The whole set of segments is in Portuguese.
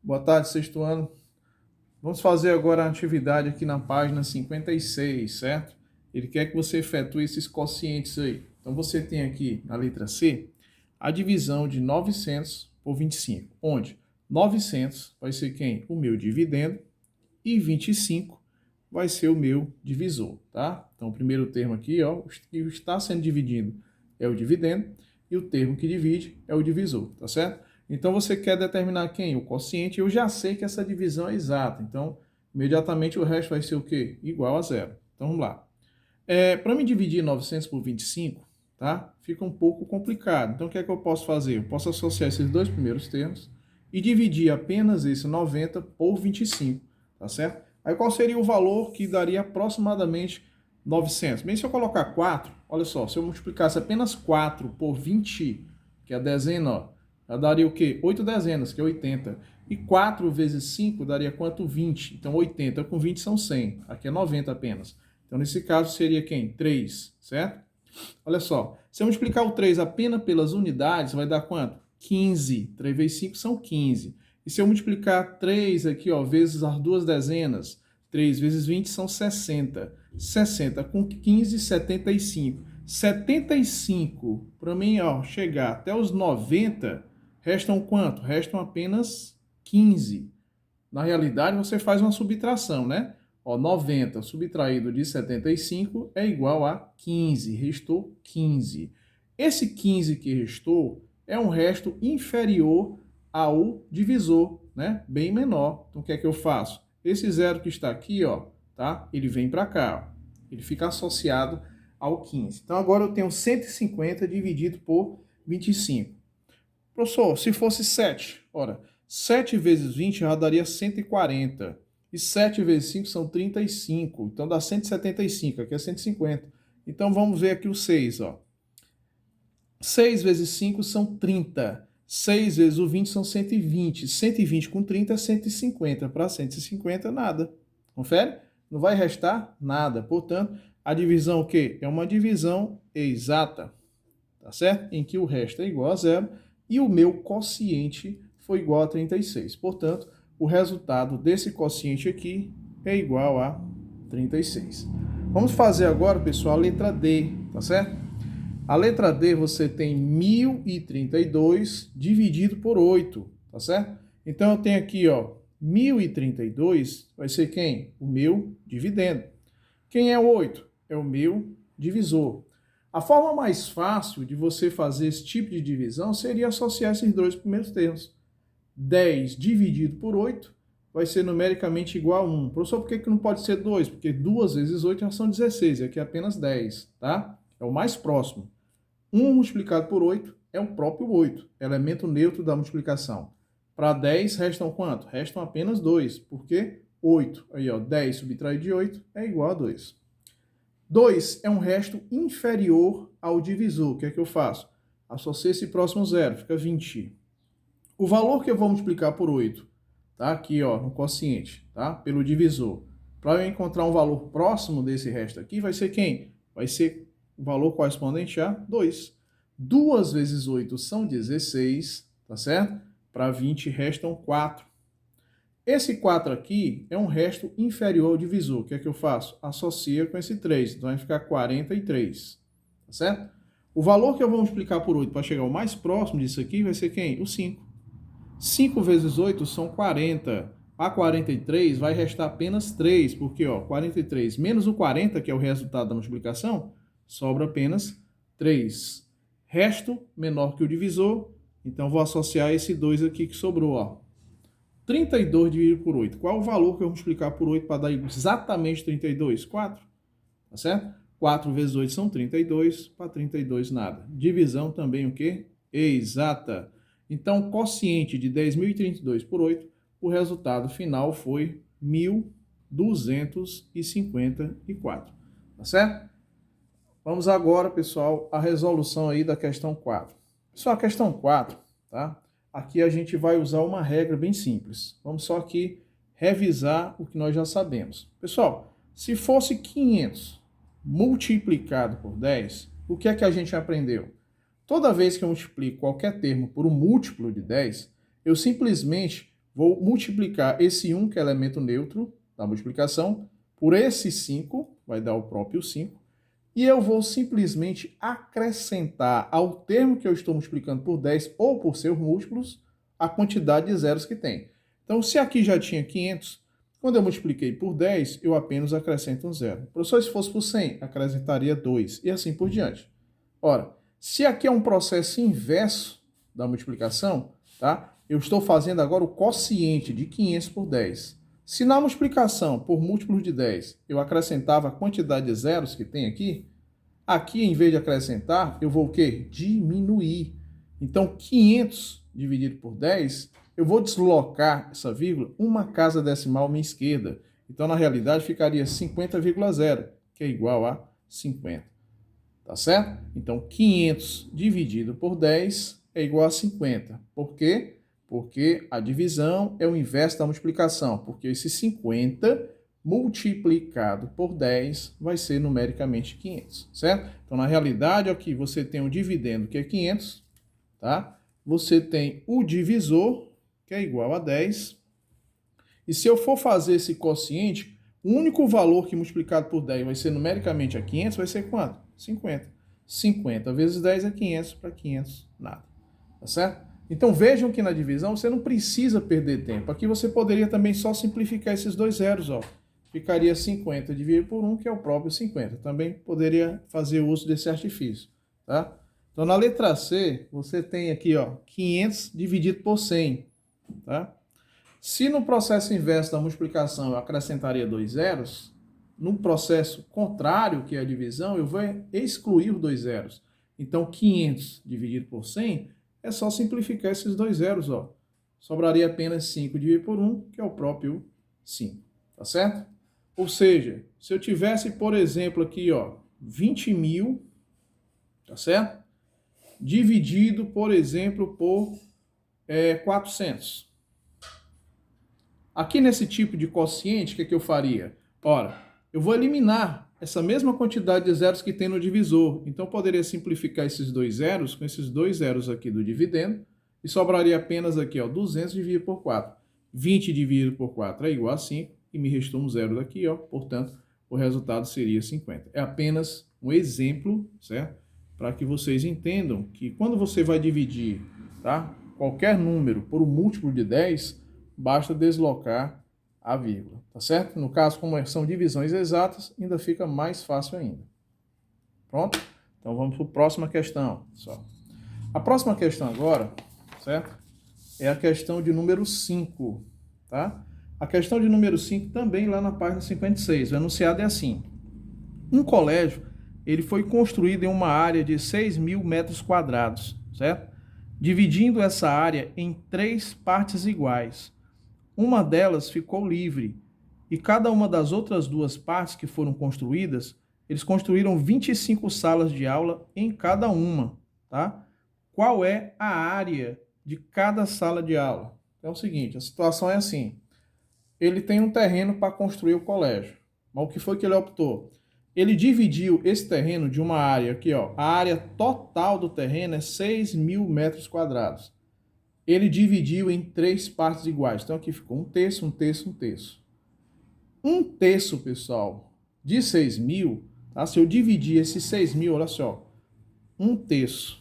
Boa tarde, sexto ano. Vamos fazer agora a atividade aqui na página 56, certo? Ele quer que você efetue esses quocientes aí. Então, você tem aqui na letra C a divisão de 900 por 25, onde 900 vai ser quem? O meu dividendo e 25 vai ser o meu divisor, tá? Então, o primeiro termo aqui, ó, o que está sendo dividido é o dividendo e o termo que divide é o divisor, tá certo? Então, você quer determinar quem? O quociente. Eu já sei que essa divisão é exata. Então, imediatamente o resto vai ser o quê? Igual a zero. Então, vamos lá. Para me dividir 900 por 25, tá? Fica um pouco complicado. Então, o que é que eu posso fazer? Eu posso associar esses dois primeiros termos e dividir apenas esse 90 por 25, tá certo? Aí, qual seria o valor que daria aproximadamente 900? Bem, se eu colocar 4, olha só, se eu multiplicasse apenas 4 por 20, que é a dezena, ó, já daria o quê? 8 dezenas, que é 80. E 4 vezes 5 daria quanto? 20. Então, 80 com 20 são 100. Aqui é 90 apenas. Então, nesse caso, seria quem? 3, certo? Olha só, se eu multiplicar o 3 apenas pelas unidades, vai dar quanto? 15. 3 vezes 5 são 15. E se eu multiplicar 3 aqui, ó, vezes as duas dezenas, 3 vezes 20 são 60. 60 com 15, 75. 75, para mim, ó, chegar até os 90, restam quanto? Restam apenas 15. Na realidade, você faz uma subtração, né? Ó, 90 subtraído de 75 é igual a 15. Restou 15. Esse 15 que restou é um resto inferior ao divisor, né? Bem menor. Então, o que é que eu faço? Esse zero que está aqui, ó, tá? Ele vem para cá, ó. Ele fica associado ao 15. Então, agora eu tenho 150 dividido por 25. Professor, se fosse 7, ora, 7 vezes 20 já daria 140. E 7 vezes 5 são 35. Então dá 175, aqui é 150. Então vamos ver aqui o 6, ó. 6 vezes 5 são 30. 6 vezes o 20 são 120. 120 com 30 é 150. Para 150, nada. Confere? Não vai restar nada. Portanto, a divisão o quê? É uma divisão exata. Tá certo? Em que o resto é igual a zero e o meu quociente foi igual a 36. Portanto, o resultado desse quociente aqui é igual a 36. Vamos fazer agora, pessoal, a letra D, tá certo? A letra D você tem 1032 dividido por 8, tá certo? Então eu tenho aqui, ó, 1032 vai ser quem? O meu dividendo. Quem é o 8? É o meu divisor. A forma mais fácil de você fazer esse tipo de divisão seria associar esses dois primeiros termos. 10 dividido por 8 vai ser numericamente igual a 1. Professor, por que não pode ser 2? Porque 2 vezes 8 já são 16, e aqui é apenas 10, tá? É o mais próximo. 1 multiplicado por 8 é o próprio 8, elemento neutro da multiplicação. Para 10, restam quanto? Restam apenas 2, porque 8. Aí, ó, 10 subtraído de 8 é igual a 2. 2 é um resto inferior ao divisor. O que é que eu faço? Associo esse próximo zero, fica 20. O valor que eu vou multiplicar por 8, tá? Aqui, ó, no quociente, tá? Pelo divisor. Para eu encontrar um valor próximo desse resto aqui, vai ser quem? Vai ser o valor correspondente a 2. 2 vezes 8 são 16, tá certo? Para 20 restam 4. Esse 4 aqui é um resto inferior ao divisor. O que é que eu faço? Associa com esse 3. Então vai ficar 43. Tá certo? O valor que eu vou multiplicar por 8 para chegar ao mais próximo disso aqui vai ser quem? O 5. 5 vezes 8 são 40. A 43 vai restar apenas 3, porque ó, 43 menos o 40, que é o resultado da multiplicação, sobra apenas 3. Resto menor que o divisor, então vou associar esse 2 aqui que sobrou, ó. 32 dividido por 8. Qual é o valor que eu vou multiplicar por 8 para dar exatamente 32? 4. Tá certo? 4 vezes 8 são 32. Para 32, nada. Divisão também o quê? Exata. Então, quociente de 10.032 por 8, o resultado final foi 1.254. Tá certo? Vamos agora, pessoal, à resolução aí da questão 4. Pessoal, a questão 4, tá? Aqui a gente vai usar uma regra bem simples. Vamos só aqui revisar o que nós já sabemos. Pessoal, se fosse 500 multiplicado por 10, o que é que a gente aprendeu? Toda vez que eu multiplico qualquer termo por um múltiplo de 10, eu simplesmente vou multiplicar esse 1, que é elemento neutro da multiplicação, por esse 5, vai dar o próprio 5, e eu vou simplesmente acrescentar ao termo que eu estou multiplicando por 10 ou por seus múltiplos a quantidade de zeros que tem. Então, se aqui já tinha 500, quando eu multipliquei por 10, eu apenas acrescento um zero. Professor, se fosse por 100, acrescentaria 2 e assim por diante. Ora, se aqui é um processo inverso da multiplicação, tá? Eu estou fazendo agora o quociente de 500 por 10. Se na multiplicação por múltiplos de 10 eu acrescentava a quantidade de zeros que tem aqui em vez de acrescentar, eu vou o quê? Diminuir. Então, 500 dividido por 10, eu vou deslocar essa vírgula uma casa decimal à minha esquerda. Então, na realidade, ficaria 50,0, que é igual a 50. Tá certo? Então, 500 dividido por 10 é igual a 50. Por quê? Porque a divisão é o inverso da multiplicação. Porque esse 50 multiplicado por 10 vai ser numericamente 500, certo? Então, na realidade, aqui você tem o dividendo, que é 500, tá? Você tem o divisor, que é igual a 10. E se eu for fazer esse quociente, o único valor que multiplicado por 10 vai ser numericamente a 500, vai ser quanto? 50. 50 vezes 10 é 500, para 500, nada. Tá certo? Então vejam que na divisão você não precisa perder tempo. Aqui você poderia também só simplificar esses dois zeros, ó. Ficaria 50 dividido por 1, que é o próprio 50. Também poderia fazer uso desse artifício, tá? Então na letra C, você tem aqui, ó, 500 dividido por 100, tá? Se no processo inverso da multiplicação eu acrescentaria dois zeros, no processo contrário, que é a divisão, eu vou excluir os dois zeros. Então, 500 dividido por 100 é só simplificar esses dois zeros, ó. Sobraria apenas 5 dividido por 1, que é o próprio 5, tá certo? Ou seja, se eu tivesse, por exemplo, aqui, ó, 20.000, tá certo? Dividido, por exemplo, por 400. Aqui nesse tipo de quociente, o que eu faria? Ora, eu vou eliminar essa mesma quantidade de zeros que tem no divisor. Então, eu poderia simplificar esses dois zeros com esses dois zeros aqui do dividendo e sobraria apenas aqui, ó, 200 dividido por 4. 20 dividido por 4 é igual a 5 e me restou um zero daqui, ó. Portanto, o resultado seria 50. É apenas um exemplo, certo? Para que vocês entendam que quando você vai dividir, tá, qualquer número por um múltiplo de 10, basta deslocar a vírgula, tá certo? No caso, como são divisões exatas, ainda fica mais fácil ainda. Pronto? Então vamos para a próxima questão, pessoal. A próxima questão agora, certo? É a questão de número 5, tá? A questão de número 5 também lá na página 56. O enunciado é assim. Um colégio, ele foi construído em uma área de 6.000 metros quadrados, certo? Dividindo essa área em 3 partes iguais. Uma delas ficou livre, e cada uma das outras 2 partes que foram construídas, eles construíram 25 salas de aula em cada uma, tá? Qual é a área de cada sala de aula? É o seguinte, a situação é assim, ele tem um terreno para construir o colégio, mas o que foi que ele optou? Ele dividiu esse terreno de uma área aqui, ó, a área total do terreno é 6.000 metros quadrados. Ele dividiu em 3 partes iguais. Então, aqui ficou 1/3, 1/3, 1/3. 1/3, pessoal, de 6.000, tá? Se eu dividir esses 6.000, olha só, 1/3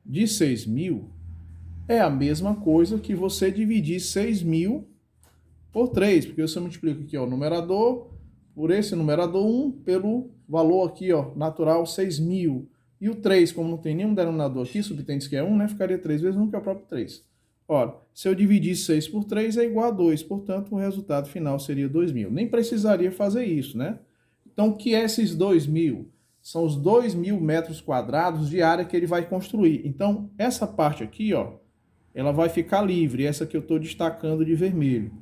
de 6.000 é a mesma coisa que você dividir 6.000 por 3, porque você multiplica aqui, ó, o numerador por esse numerador 1 pelo valor aqui, ó, natural 6.000. E o 3, como não tem nenhum denominador aqui, subtende que é 1, né? Ficaria 3 vezes 1, que é o próprio 3. Ora, se eu dividir 6 por 3 é igual a 2, portanto, o resultado final seria 2.000. Nem precisaria fazer isso, né? Então, o que é esses 2.000? São os 2.000 metros quadrados de área que ele vai construir. Então, essa parte aqui, ó, ela vai ficar livre, essa que eu estou destacando de vermelho,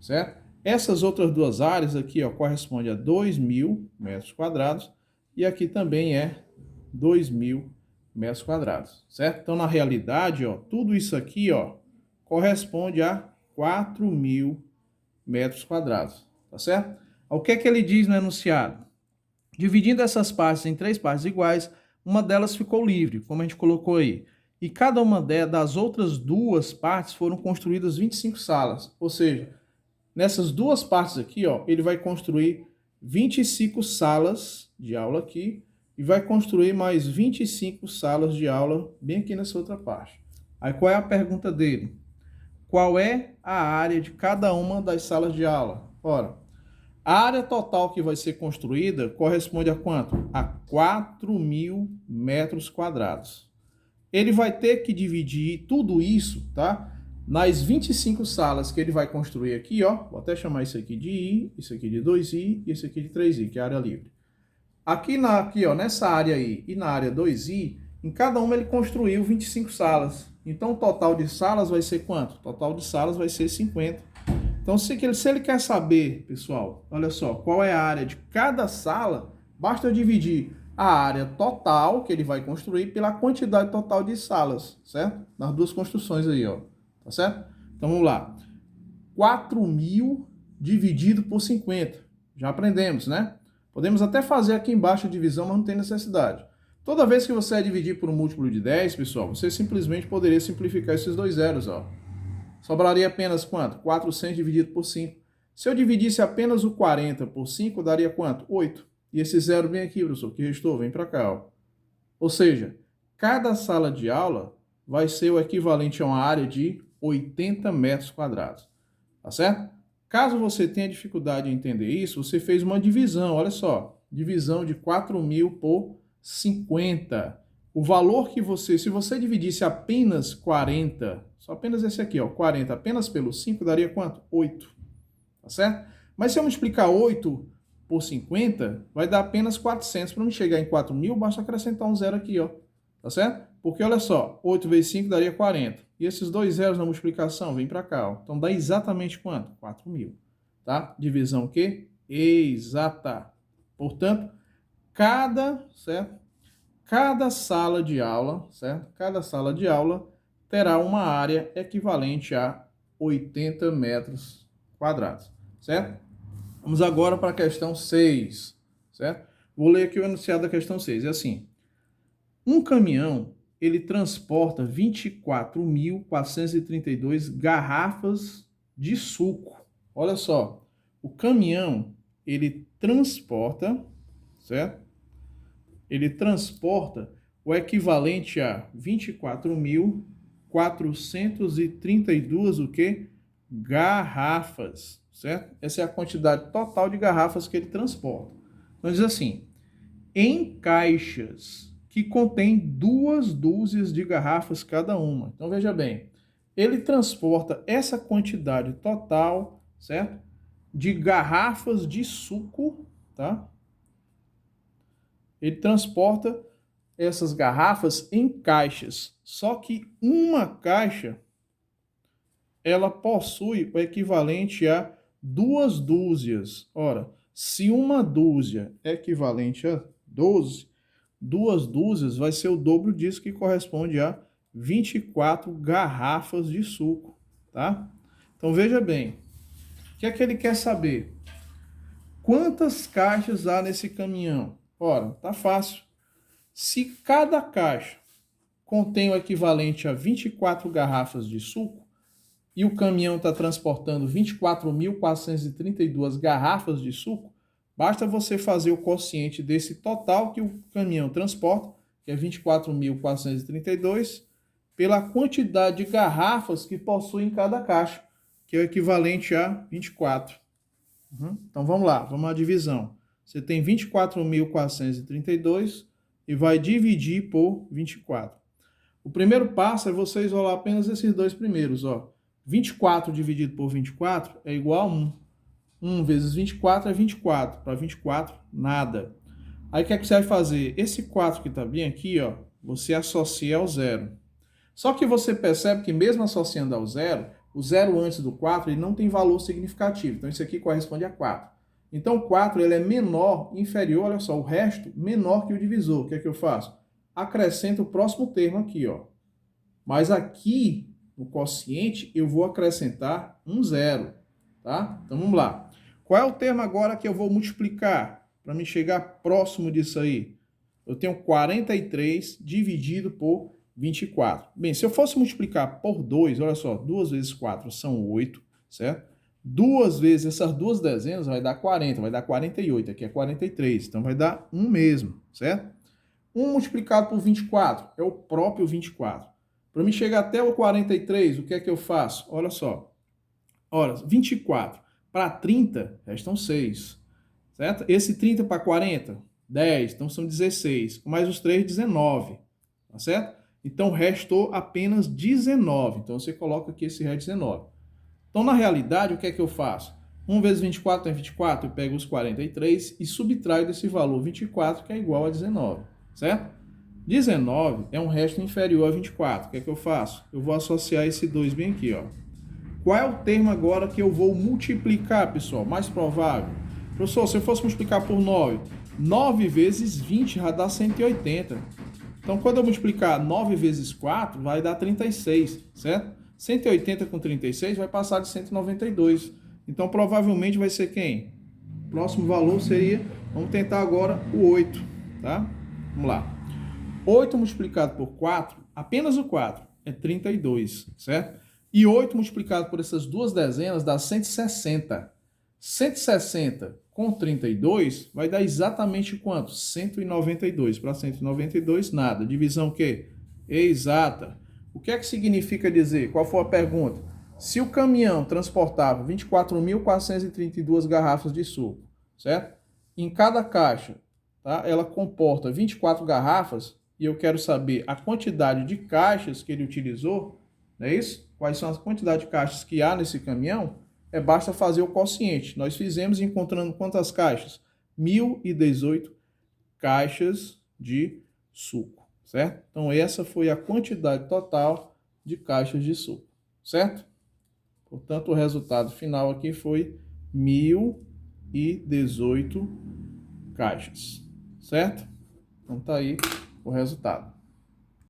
certo? Essas outras 2 áreas aqui, ó, correspondem a 2.000 metros quadrados e aqui também é 2.000 metros quadrados, certo? Então, na realidade, ó, tudo isso aqui, ó, corresponde a 4.000 metros quadrados, tá certo? O que é que ele diz no enunciado? Dividindo essas partes em 3 partes iguais, uma delas ficou livre, como a gente colocou aí. e cada uma das outras duas partes foram construídas 25 salas. Ou seja, nessas duas partes aqui, ó, ele vai construir 25 salas de aula aqui e vai construir mais 25 salas de aula bem aqui nessa outra parte. Aí qual é a pergunta dele? Qual é a área de cada uma das salas de aula? Ora, a área total que vai ser construída corresponde a quanto? A 4.000 metros quadrados. Ele vai ter que dividir tudo isso, tá? Nas 25 salas que ele vai construir aqui, ó. Vou até chamar isso aqui de I, isso aqui de 2I e isso aqui de 3I, que é a área livre. Aqui, ó, nessa área I e na área 2I, em cada uma ele construiu 25 salas. Então o total de salas vai ser quanto? O total de salas vai ser 50. Então se ele quer saber, pessoal, olha só, qual é a área de cada sala, basta dividir a área total que ele vai construir pela quantidade total de salas, certo? Nas duas construções aí, ó. Tá certo? Então vamos lá. 4.000 dividido por 50. Já aprendemos, né? Podemos até fazer aqui embaixo a divisão, mas não tem necessidade. Toda vez que você dividir por um múltiplo de 10, pessoal, você simplesmente poderia simplificar esses dois zeros, ó. Sobraria apenas quanto? 400 dividido por 5. Se eu dividisse apenas o 40 por 5, daria quanto? 8. E esse zero vem aqui, professor, que restou, vem para cá, ó. Ou seja, cada sala de aula vai ser o equivalente a uma área de 80 metros quadrados. Tá certo? Caso você tenha dificuldade em entender isso, você fez uma divisão, olha só. Divisão de 4.000 por 50. O valor que se você dividisse apenas 40, só apenas esse aqui, ó, 40 apenas pelo 5, daria quanto? 8. Tá certo? Mas se eu multiplicar 8 por 50, vai dar apenas 400. Para me chegar em 4.000, basta acrescentar um zero aqui, ó. Tá certo? Porque olha só, 8 vezes 5 daria 40. E esses dois zeros na multiplicação vêm para cá, ó. Então dá exatamente quanto? 4.000. Tá? Divisão o quê? Exata. Portanto, certo? Cada sala de aula, certo? Cada sala de aula terá uma área equivalente a 80 metros quadrados, certo? Vamos agora para a questão 6, certo? Vou ler aqui o enunciado da questão 6. É assim: um caminhão, ele transporta 24.432 garrafas de suco. Olha só, o caminhão, ele transporta, certo? Ele transporta o equivalente a 24.432 o quê? Garrafas, certo? Essa é a quantidade total de garrafas que ele transporta. Então diz assim: em caixas que contém 2 dúzias de garrafas cada uma. Então veja bem, ele transporta essa quantidade total, certo? De garrafas de suco, tá? Ele transporta essas garrafas em caixas. Só que uma caixa, ela possui o equivalente a 2 dúzias. Ora, se uma dúzia é equivalente a 12, 2 dúzias vai ser o dobro disso, que corresponde a 24 garrafas de suco, tá? Então veja bem, o que é que ele quer saber? Quantas caixas há nesse caminhão? Ora, tá fácil. Se cada caixa contém o equivalente a 24 garrafas de suco e o caminhão está transportando 24.432 garrafas de suco, basta você fazer o quociente desse total que o caminhão transporta, que é 24.432, pela quantidade de garrafas que possui em cada caixa, que é o equivalente a 24. Então vamos lá, vamos à divisão. Você tem 24.432 e vai dividir por 24. O primeiro passo é você isolar apenas esses dois primeiros, ó. 24 dividido por 24 é igual a 1. 1 vezes 24 é 24. Para 24, nada. Aí o que é que você vai fazer? Esse 4 que está bem aqui, ó, você associa ao zero. Só que você percebe que mesmo associando ao zero, o zero antes do 4 ele não tem valor significativo. Então isso aqui corresponde a 4. Então o 4 ele é menor, inferior, olha só, o resto menor que o divisor. O que é que eu faço? Acrescento o próximo termo aqui, ó. Mas aqui, no quociente, eu vou acrescentar um zero, tá? Então vamos lá. Qual é o termo agora que eu vou multiplicar para me chegar próximo disso aí? Eu tenho 43 dividido por 24. Bem, se eu fosse multiplicar por 2, olha só, 2 vezes 4 são 8, certo? 2 vezes essas duas dezenas vai dar 40, vai dar 48, aqui é 43, então vai dar 1 mesmo, certo? 1 multiplicado por 24 é o próprio 24. Para mim chegar até o 43, o que é que eu faço? Olha só, olha, 24 para 30, restam 6, certo? Esse 30 para 40, 10, então são 16, com mais os 3, 19, tá certo? Então, restou apenas 19. Então, você coloca aqui esse resto 19. Então, na realidade, o que é que eu faço? 1 vezes 24 é 24, eu pego os 43 e subtraio desse valor 24, que é igual a 19, certo? 19 é um resto inferior a 24. O que é que eu faço? Eu vou associar esse 2 bem aqui, ó. Qual é o termo agora que eu vou multiplicar, pessoal? Mais provável. Professor, se eu fosse multiplicar por 9, 9 vezes 20 já dá 180. Então, quando eu multiplicar 9 vezes 4, vai dar 36, certo? 180 com 36 vai passar de 192. Então, provavelmente vai ser quem? O próximo valor seria, vamos tentar agora o 8, tá? Vamos lá. 8 multiplicado por 4, apenas o 4, é 32, certo? E 8 multiplicado por essas duas dezenas dá 160. 160 com 32 vai dar exatamente quanto? 192. Para 192, nada. Divisão o quê? Exata. O que é que significa dizer? Qual foi a pergunta? Se o caminhão transportava 24.432 garrafas de suco, certo? Em cada caixa, tá? Ela comporta 24 garrafas e eu quero saber a quantidade de caixas que ele utilizou, não é isso? Quais são as quantidades de caixas que há nesse caminhão? Basta fazer o quociente. Nós fizemos encontrando quantas caixas? 1.018 caixas de suco, certo? Então, essa foi a quantidade total de caixas de suco, certo? Portanto, o resultado final aqui foi 1.018 caixas, certo? Então, tá aí o resultado.